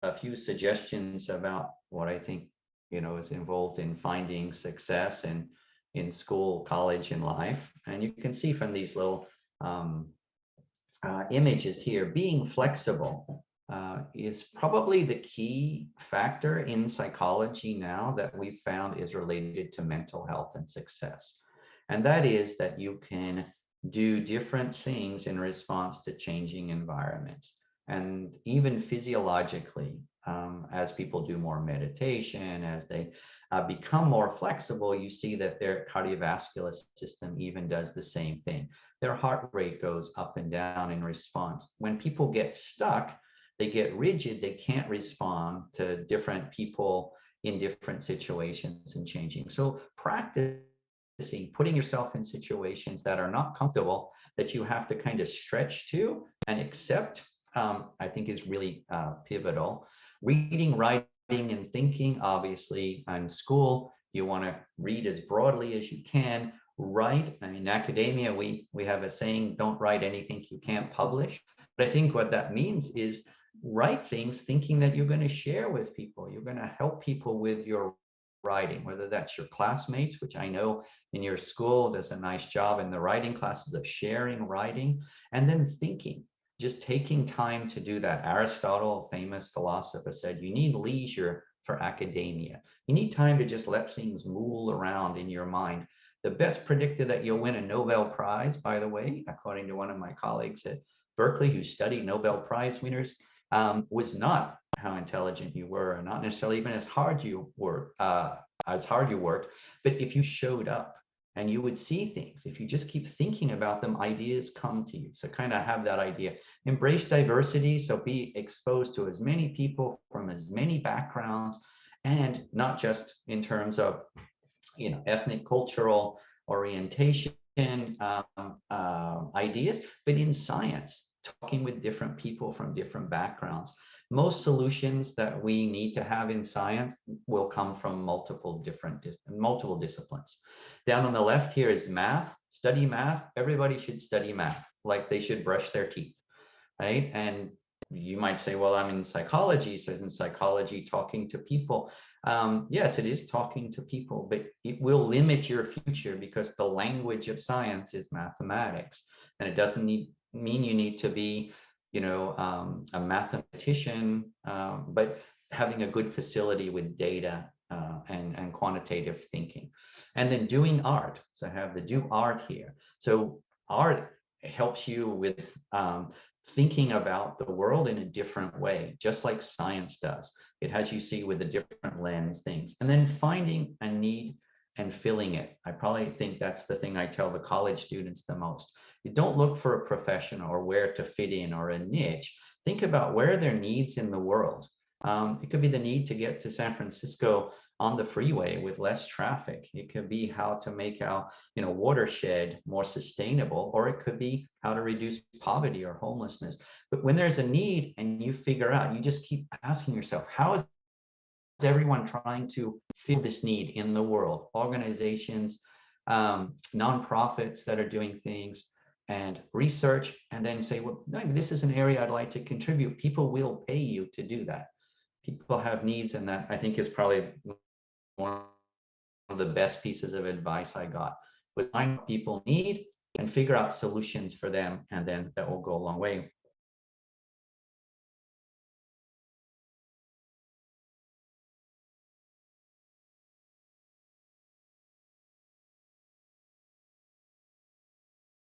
a few suggestions about what I think, is involved in finding success in school, college, and life. And you can see from these little um, images here, being flexible is probably the key factor in psychology now that we've found is related to mental health and success. And that is that you can do different things in response to changing environments. And even physiologically, as people do more meditation, as they become more flexible, you see that their cardiovascular system even does the same thing. Their heart rate goes up and down in response. When people get stuck, they get rigid, they can't respond to different people in different situations and changing. So practicing putting yourself in situations that are not comfortable, that you have to kind of stretch to and accept, I think is really pivotal. Reading, writing, and thinking, obviously, in school, you want to read as broadly as you can. Write, I mean, in academia, we have a saying, don't write anything you can't publish. But I think what that means is write things thinking that you're going to share with people. You're going to help people with your writing, whether that's your classmates, which I know in your school does a nice job in the writing classes of sharing writing, and then thinking, just taking time to do that. Aristotle, a famous philosopher, said you need leisure for academia. You need time to just let things mool around in your mind. The best predictor that you'll win a Nobel Prize, by the way, according to one of my colleagues at Berkeley who studied Nobel Prize winners, was not how intelligent you were, and not necessarily even as hard you worked, but if you showed up and you would see things. If you just keep thinking about them, ideas come to you. So kind of have that idea. Embrace diversity. So be exposed to as many people from as many backgrounds, and not just in terms of, ethnic, cultural orientation ideas, but in science, talking with different people from different backgrounds. Most solutions that we need to have in science will come from multiple disciplines. Down on the left here is math. Study math. Everybody should study math, like they should brush their teeth, right? And you might say, well, I'm in psychology. So in psychology, talking to people. Yes, it is talking to people, but it will limit your future because the language of science is mathematics. And it doesn't mean you need to be, a mathematician, but having a good facility with data and quantitative thinking. And then doing art. So I have the do art here. So art helps you with thinking about the world in a different way, just like science does. It has you see with a different lens things. And then finding a need and filling it. I probably think that's the thing I tell the college students the most. You don't look for a profession or where to fit in or a niche. Think about where are their needs in the world. It could be the need to get to San Francisco on the freeway with less traffic. It could be how to make our, watershed more sustainable, or it could be how to reduce poverty or homelessness. But when there's a need and you figure out, you just keep asking yourself, how is everyone trying to fill this need in the world? Organizations, nonprofits that are doing things, and research, and then say, well, no, this is an area I'd like to contribute. People will pay you to do that. People have needs, and that I think is probably one of the best pieces of advice I got, was find what people need and figure out solutions for them, and then that will go a long way.